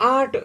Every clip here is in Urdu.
8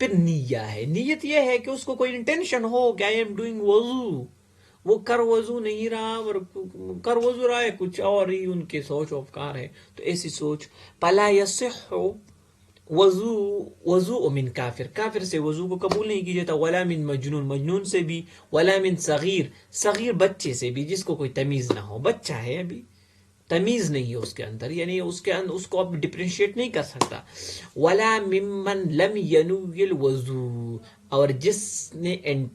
پھر نیہ ہے. نیت یہ ہے کہ اس کو کوئی انٹینشن ہو کہ آئی ایم ڈوئنگ وضو. وہ کر وضو نہیں رہا اور کر وضو رہا ہے کچھ اور ہی ان کے سوچ و افکار ہے. تو ایسی سوچ پلا یصح وضو من کافر، کافر سے وضو کو قبول نہیں کیا جاتا. ولا من مجنون، مجنون سے بھی. ولا من صغیر، صغیر بچے سے بھی جس کو کوئی تمیز نہ ہو. بچہ ہے ابھی، تمیز نہیں ہے اس کے اندر، یعنی اس کے اندر اس کو اب ڈفرینشیٹ نہیں کر سکتا. ولا ممن لم ینوی الوضو، اور جس نے ان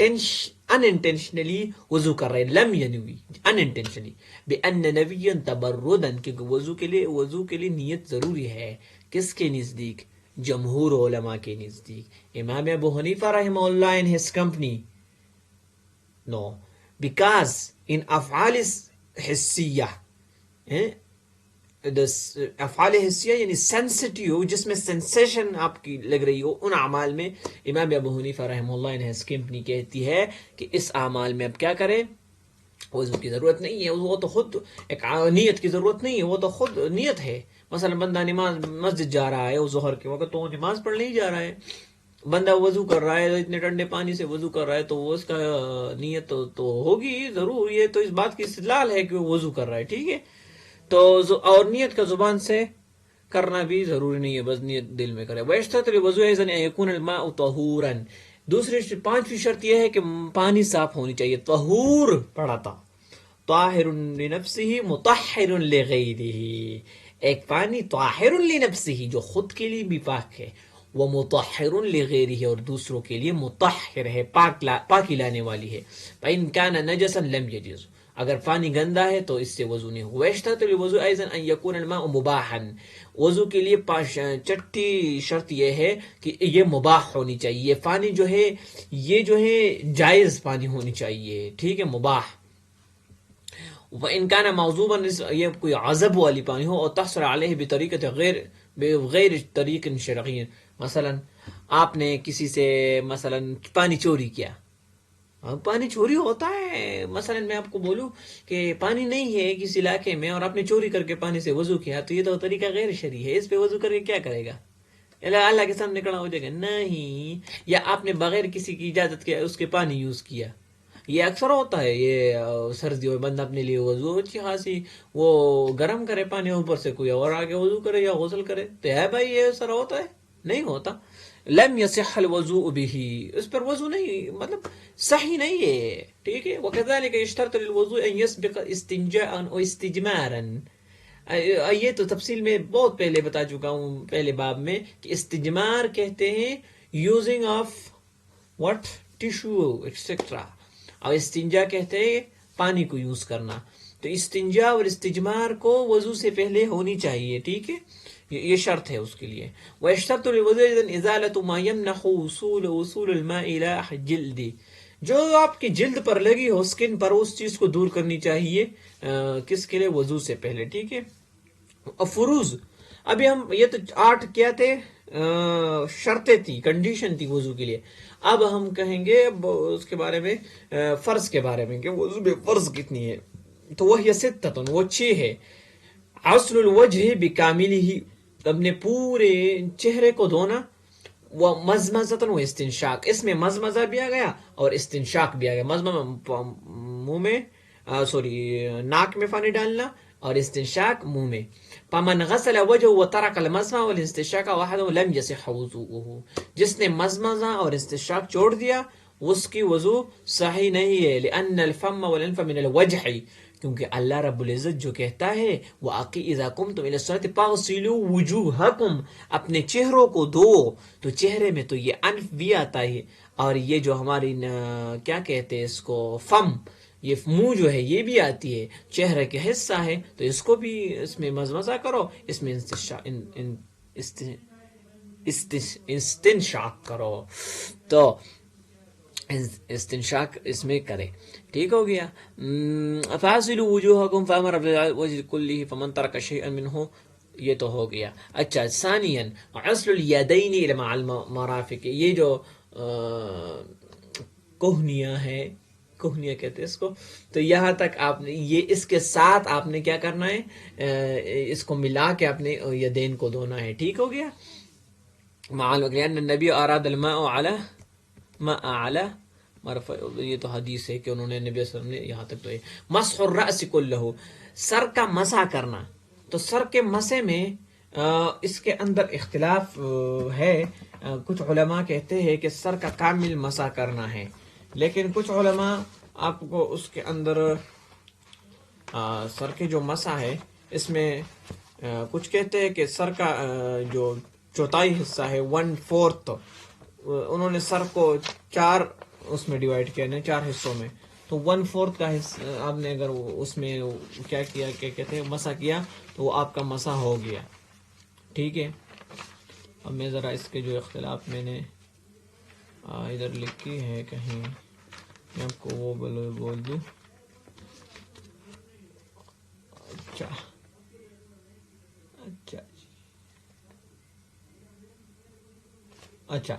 انٹینشنلی وضو کر رہے، لم ینوی ان انٹینشنلی، بان نویا تبردا، کیونکہ وضو کے لیے نیت ضروری ہے. کس کے نزدیک؟ جمہور علماء کے نزدیک. امام ابو حنیفہ رحمہ اللہ in his company no, because in افعال حسیہ، افعال حسیہ یعنی سینسٹیو، جس میں سینسیشن آپ کی لگ رہی ہو، ان اعمال میں امام ابو حنیفہ رحمہ اللہ in his company کہتی ہے کہ اس اعمال میں اب کیا کریں، وضو کی ضرورت نہیں ہے. وہ تو خود ایک نیت کی ضرورت نہیں ہے، وہ تو خود نیت ہے. مثلا بندہ نماز مسجد جا رہا ہے، وہ ظہر کے وقت تو وہ نماز پڑھ نہیں جا رہا ہے. بندہ وضو کر رہا ہے، اتنے ٹھنڈے پانی سے وضو کر رہا ہے، تو وہ اس کا نیت تو ہوگی ضرور. یہ تو اس بات کی استدلال ہے کہ وہ وضو کر رہا ہے، ٹھیک ہے. تو اور نیت کا زبان سے کرنا بھی ضروری نہیں ہے، بس نیت دل میں کرے. وَيَشْتَرِطُ لِلْوُضُوءِ أَيْضًا أَن يَكُونَ الْمَاءُ طَهُورًا، دوسری پانچویں شرط یہ ہے کہ پانی صاف ہونی چاہیے. طہور پڑھا تھا، طاہر لنفسه مطہر لغیرہ، ایک پانی طاہر لنفسه جو خود کے لیے بھی پاک ہے، وہ مطہر لغیرہ اور دوسروں کے لیے مطہر ہے، پاکی لانے والی ہے. فإن كان نجسا لم يجز، اگر پانی گندا ہے تو اس سے وضو نہیں ہوا. ويشترط للوضوء أيضا أن يكون الماء مباحا، وضو کے لیے چھٹی شرط یہ ہے کہ یہ مباح ہونی چاہیے. یہ پانی جو ہے جائز پانی ہونی چاہیے، ٹھیک ہے، مباح. وَإِن كَانَ مَوْضُوبًا، یہ کوئی عذب والی پانی ہو، اور تحصل علیہ بطریقت غیر طریق شرعی، مثلا آپ نے کسی سے مثلا پانی چوری کیا. پانی چوری ہوتا ہے، مثلا میں آپ کو بولوں کہ پانی نہیں ہے کسی علاقے میں اور آپ نے چوری کر کے پانی سے وضو کیا، تو یہ تو طریقہ غیر شرعی ہے. اس پہ وضو کر کے کیا کرے گا؟ اللہ کے سامنے کھڑا ہو جائے گا؟ نہیں. یا آپ نے بغیر کسی کی اجازت کے اس کے پانی یوز کیا، یہ اکثر ہوتا ہے. یہ سردیوں میں بندہ اپنے لیے وضو اچھی خاصی وہ گرم کرے پانی، اوپر سے کوئی اور آگے وضو کرے یا غسل کرے، تو ہے بھائی یہ سر ہوتا ہے؟ نہیں ہوتا. لم يصح الوضوء به، اس پر وضو نہیں، مطلب صحیح نہیں ہے، ٹھیک ہے. وكذلك يشترط للوضوء ان يسبق استنجاء او استجمارا، یہ تو تفصیل میں بہت پہلے بتا چکا ہوں پہلے باب میں کہ استجمار کہتے ہیں using of what tissue etcetera, اور استنجا کہتے ہیں پانی کو یوز کرنا. تو استنجا اور استجمار کو وضو سے پہلے ہونی چاہیے، ٹھیک ہے، یہ شرط ہے اس کے لیے. وَيَشْتَرْطُ لِلْوُضُوءِ إِزَالَةُ مَا يَمْنَعُ وصول الماء إِلَى الجلد، جو آپ کی جلد پر لگی ہو، سکن پر، اس چیز کو دور کرنی چاہیے. کس کے لیے؟ وضو سے پہلے، ٹھیک ہے. فروز، ابھی ہم یہ تو 8 کیا تھے شرطیں تھی، کنڈیشن تھی وضو کے لیے. اب ہم کہیں گے اس کے بارے میں، فرض کے بارے میں کہ وضو میں فرض کتنی ہے. تو وہ ستۃ، وہ 6 ہے. غسل الوجہ بکاملہ، اپنے پورے چہرے کو دھونا. وہ مزمزۃ و استنشاق، اس میں مزمزہ بھی آ گیا اور استنشاق بھی آ گیا. مزمزہ منہ میں ناک میں پانی ڈالنا اور استنشاق منہ میں. فمن غسل وجهه وترك المزمزة والاستنشاق وحده لم يصح وضوءه، جس نے مزمزہ اور استنشاق چھوڑ دیا اس کی وضو صحیح نہیں ہے. لأن الفم والانف من الوجہ، کیونکہ اللہ رب العزت جو کہتا ہے وَإِذَا قُمْتُمْ إِلَى الصَّلَاةِ فَاغْسِلُوا وُجُوهَكُمْ، اپنے چہروں کو دھو. تو چہرے میں تو یہ انف بھی آتا ہے، اور یہ جو ہماری کیا کہتے ہیں اس کو، فم، یہ منہ جو ہے یہ بھی آتی ہے، چہرے کے حصہ ہے. تو اس کو بھی اس میں مزمزہ کرو، اس میں استنشاق کرو. تو استنشاق اس میں کرے، ٹھیک ہو گیا. فاصلوا وجوهكم فامر بالوجه كله فمن ترك شيئا منه، یہ تو ہو گیا. اچھا، ثانیا غسل الیدین الى مع المرافق، یہ جو کوہنیاں ہے، کوہنیاں کہتے ہیں اس کو، تو یہاں تک آپ نے یہ اس کے ساتھ آپ نے کیا کرنا ہے، اس کو ملا کے اپنے یدین کو دھونا ہے، ٹھیک ہو گیا. لأن النبی اراد الماء على ماء على مرفع، یہ تو حدیث ہے کہ انہوں نے نبی صلی اللہ علیہ وسلم نے یہاں تک تو ہے مسح الرأس کلہ، سر کا مسح کرنا. تو سر کے مسح میں اس کے اندر اختلاف ہے. کچھ علماء کہتے ہیں کہ سر کا کامل مسح کرنا ہے، لیکن کچھ علماء آپ کو اس کے اندر سر کے جو مسح ہے اس میں کچھ کہتے ہیں کہ سر کا جو چوتھائی حصہ ہے 1/4، انہوں نے سر کو 4 اس میں ڈیوائڈ کیا نا، 4 حصوں میں. تو 1/4 کا حصہ آپ نے اگر اس میں کیا کیا کہ کہتے ہیں مسح کیا تو وہ آپ کا مسح ہو گیا. ٹھیک ہے. اب میں ذرا اس کے جو اختلاف میں نے ادھر لکھی ہے کہیں، میں آپ کو وہ بول دوں. اچھا اچھا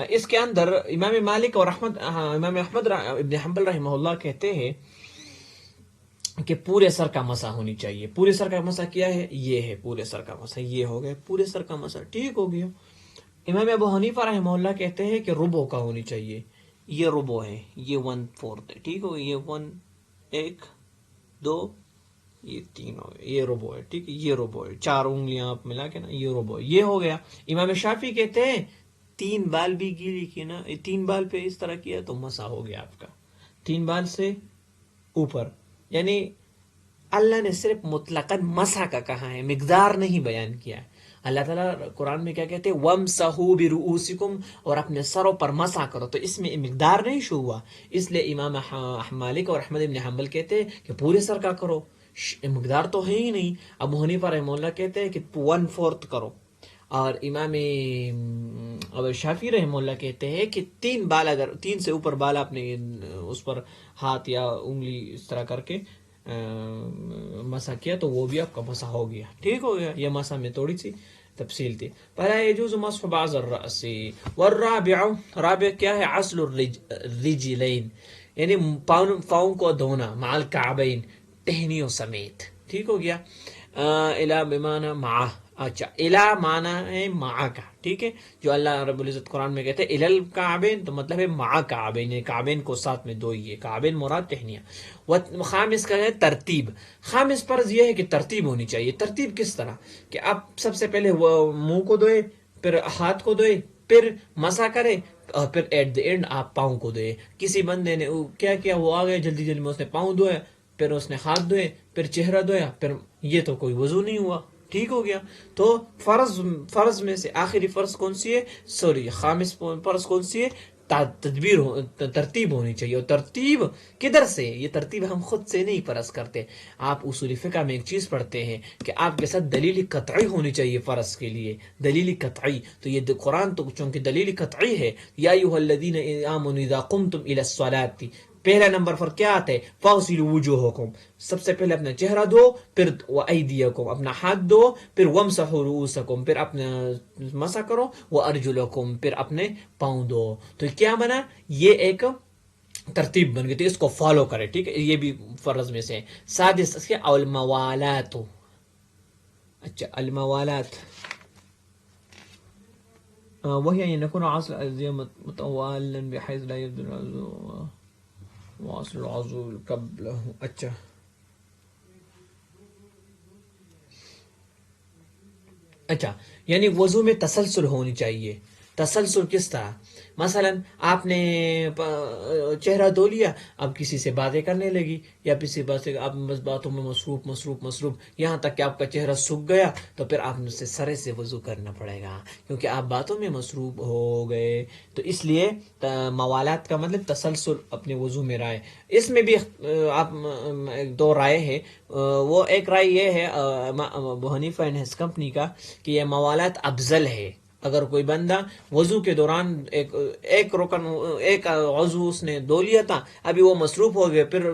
اس کے اندر امام مالک اور امام احمد ابن حنبل رحمہ اللہ کہتے ہیں کہ پورے سر کا مسح ہونی چاہیے. پورے سر کا مسح کیا ہے؟ یہ ہے پورے سر کا مسح، یہ ہو گیا پورے سر کا مسح. ٹھیک ہو گیا. امام ابو حنیفہ رحمہ اللہ کہتے ہیں کہ ربع کا ہونی چاہیے. یہ ربع ہے، یہ 1/4 ہے. ٹھیک ہو گیا. یہ 1 2 یہ 3 ہو گیا، یہ ربع ہے. ٹھیک ہے، یہ ربع ہے. 4 انگلیاں آپ ملا کے نا، یہ ربع ہے. یہ ہو گیا. امام شافعی کہتے ہیں 3 بال بھی گیلی کی نا، 3 بال پہ اس طرح کیا تو مسح ہو گیا آپ کا. 3 بال سے اوپر، یعنی اللہ نے صرف مطلقاً مسح کا کہا ہے، مقدار نہیں بیان کیا ہے. اللہ تعالیٰ قرآن میں کیا کہتے ہیں؟ وَامْسَحُوا بِرُؤُوسِكُمْ، اور اپنے سروں پر مسح کرو. تو اس میں مقدار نہیں شو ہوا، اس لیے امام مالک اور احمد بن حنبل کہتے ہیں کہ پورے سر کا کرو، مقدار تو ہے ہی نہیں. ابو حنیفہ رحمہ اللہ کہتے ہیں کہ 1/4 کرو، اور امام ابو شافعی رحمہ اللہ کہتے ہیں کہ 3 بال، اگر 3 سے اوپر بال آپ نے اس پر ہاتھ یا انگلی اس طرح کر کے مسح کیا تو وہ بھی آپ کا مسح ہو گیا. ٹھیک ہو گیا. یہ مسح میں تھوڑی سی تفصیل تھی. پہلا يجوز مسح بعض الرأس، رابع کیا ہے؟ غسل الرجلین، یعنی پاؤں کو دھونا، مع الکعبین، ٹہنیوں سمیت. ٹھیک ہو گیا. الا بمعنی مع، اچھا الا معنی ہے مع کا. ٹھیک ہے، جو اللہ رب العزت قرآن میں کہتے ہیں الل کعبین، تو مطلب ہے مع کعبین، کعبین کو ساتھ میں دھوئیے. کعبین مراد ٹہنیاں. خامس کا ہے ترتیب. خامس فرض یہ ہے کہ ترتیب ہونی چاہیے. ترتیب کس طرح کہ آپ سب سے پہلے وہ منہ کو دھوئے، پھر ہاتھ کو دھوئے، پھر مسح کرے، اور پھر ایٹ دی اینڈ آپ پاؤں کو دھوئے. کسی بندے نے کیا کیا، وہ آ گیا جلدی جلدی میں، اس نے پاؤں دھویا، پھر اس نے ہاتھ دھوئے، پھر چہرہ دھویا، پھر یہ تو کوئی وضو نہیں ہوا. ٹھیک ہو گیا. تو فرض میں سے آخری فرض کون سی ہے؟ خامس فرض کون سی ہے؟ ترتیب ہونی چاہیے. اور ترتیب کدھر سے؟ یہ ترتیب ہم خود سے نہیں فرض کرتے. آپ اصول فقہ میں ایک چیز پڑھتے ہیں کہ آپ کے ساتھ دلیل قطعی ہونی چاہیے فرض کے لیے. دلیل قطعی، تو یہ قرآن تو چونکہ دلیل قطعی ہے. یا ایھا الذین آمنوا اذا قمتم الی الصلاۃ، پہلا نمبر پر کیا آتا ہے؟ فاغسلوا وجوہکم، سب سے پہلے اپنا چہرہ دو، پھر وایدیکم، اپنا ہاتھ دو، پھر وامسحوا رؤوسکم، پھر اپنا مسح کرو، وارجلکم، پھر اپنے پاؤں دو. تو کیا بنا؟ یہ ایک ترتیب بن گئی. تو اس کو فالو کرے. ٹھیک ہے، یہ بھی فرض میں سے. سادس کے الموالات. اچھا الموالات وهي أن يكون عصر الأذية متوالا بحيث لا يبدو العضو واصل العضو قبله. اچھا اچھا، یعنی وضو میں تسلسل ہونی چاہیے. تسلسل کس طرح؟ مثلا آپ نے چہرہ دھو لیا، اب کسی سے باتیں کرنے لگی، یا کسی بات سے آپ باتوں میں مصروف یہاں تک کہ آپ کا چہرہ سوکھ گیا، تو پھر آپ سے سرے سے وضو کرنا پڑے گا، کیونکہ آپ باتوں میں مصروف ہو گئے. تو اس لیے موالات کا مطلب تسلسل اپنے وضو میں رائے. اس میں بھی آپ 2 رائے ہیں. وہ ایک رائے یہ ہے ابو حنیفہ اینڈ ہز کمپنی کا کہ یہ موالات افضل ہے. اگر کوئی بندہ وضو کے دوران ایک عضو اس نے دھو لیا تھا، ابھی وہ مصروف ہو گئے، پھر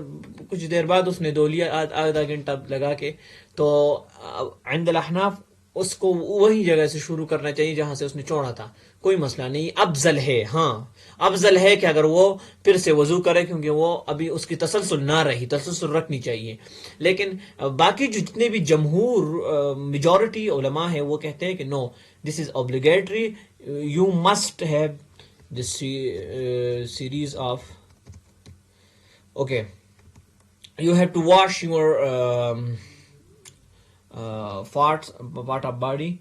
کچھ دیر بعد اس نے دھو لیا آدھا گھنٹہ لگا کے، تو عند الاحناف اس کو وہی جگہ سے شروع کرنا چاہیے جہاں سے اس نے چھوڑا تھا. کوئی مسئلہ نہیں، افضل ہے. ہاں افضل ہے کہ اگر وہ پھر سے وضو کرے، کیونکہ وہ ابھی اس کی تسلسل نہ رہی، تسلسل رکھنی چاہیے. لیکن باقی جو جتنے بھی جمہور میجورٹی علماء ہیں وہ کہتے ہیں کہ نو، This is obligatory. You must have this series of, okay, you have to wash your part of body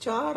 4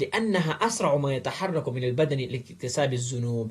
لأنها أسرع ما يتحرك من البدن لاكتساب الذنوب,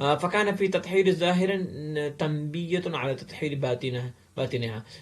فكان في تطهير ظاهرا تنبية على تطهير باطنها,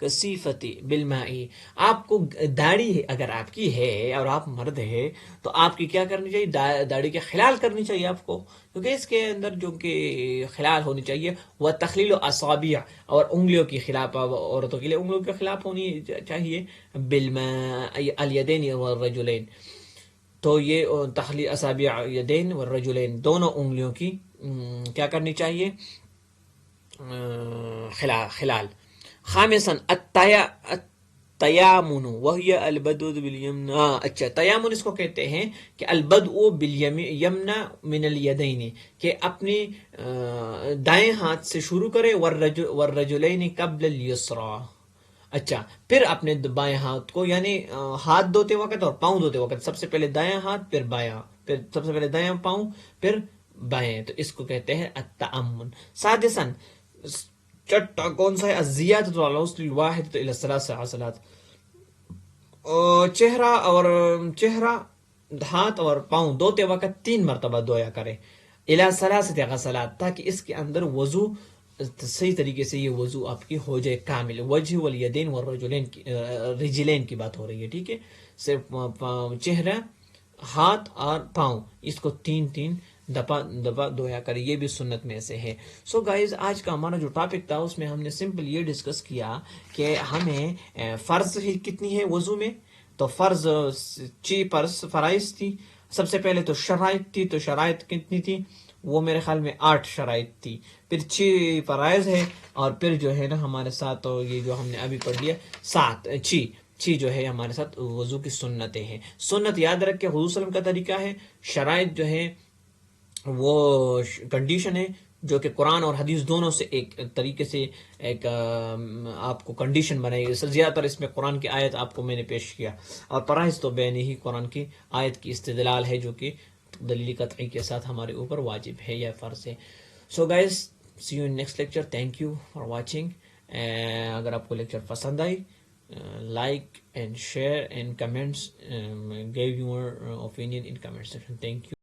کثیفتی بالمائی، آپ کو داڑھی اگر آپ کی ہے اور آپ مرد ہے تو آپ کی کیا کرنی چاہیے؟ داڑھی کے خلال کرنی چاہیے آپ کو، کیونکہ اس کے اندر جو کہ خلال ہونی چاہیے وہ تخلیل و اصابع، اور انگلیوں کی خلاف، عورتوں کے لیے انگلیوں کے خلاف ہونی چاہیے، بالماء الیدین والرجلین، تو یہ تخلیل اصابع یدین والرجلین دونوں انگلیوں کی کیا کرنی چاہیے؟ خلال. خامسا التیامن وہی البدء بالیمنا، اچھا تیامن اس کو کہتے ہیں کہ البدء بالیمنا من الیدین، کہ اپنی دائیں ہاتھ سے شروع کرے، والرجلین قبل الیسرا، اچھا پھر اپنے بائیں ہاتھ کو، یعنی ہاتھ دھوتے وقت اور پاؤں دھوتے وقت سب سے پہلے دایاں ہاتھ پھر بایاں، پھر سب سے پہلے دایاں پاؤں پھر بائیں، تو اس کو کہتے ہیں التأمن. سادسا چٹا کون سا ہے؟ الزیادۃ علی الغسل الواحدۃ الی الثلاث غسلات، چہرہ ہاتھ اور پاؤں دھوتے وقت 3 مرتبہ دھویا کرے، الی ثلاثۃ غسلات، تاکہ اس کے اندر وضو صحیح طریقے سے یہ وضو آپ کی ہو جائے کامل. وجہ والیدین والرجلین کی رجلین کی بات ہو رہی ہے، ٹھیک ہے، صرف چہرہ، ہاتھ اور پاؤں، اس کو 3 دفعہ دھویا کرے، یہ بھی سنت میں سے ہے. سو گائز آج کا ہمارا جو ٹاپک تھا اس میں ہم نے سمپل یہ ڈسکس کیا کہ ہمیں فرض ہی کتنی ہے وضو میں، تو فرض فرائض تھی. سب سے پہلے تو شرائط تھی، تو شرائط کتنی تھی؟ وہ میرے خیال میں 8 شرائط تھی. پھر 6 فرائض ہے، اور پھر جو ہے نا ہمارے ساتھ یہ جو ہم نے ابھی پڑھ لیا 6 جو ہے ہمارے ساتھ وضو کی سنتیں ہیں. سنت یاد رکھ کے حضور صلی اللہ علیہ وسلم کا طریقہ ہے، شرائط جو ہے وہ کنڈیشن ہے جو کہ قرآن اور حدیث دونوں سے ایک طریقے سے ایک آپ کو کنڈیشن بنائی گئی. زیادہ تر اس میں قرآن کی آیت آپ کو میں نے پیش کیا، اور فرائض تو بین ہی قرآن کی آیت کی استدلال ہے جو کہ دلیل قطعی کے ساتھ ہمارے اوپر واجب ہے یا فرض ہے. So guys see you in next lecture. Thank you for watching. اگر آپ کو لیکچر پسند آئی، like and share and comments, give your opinion in comment section. Thank you.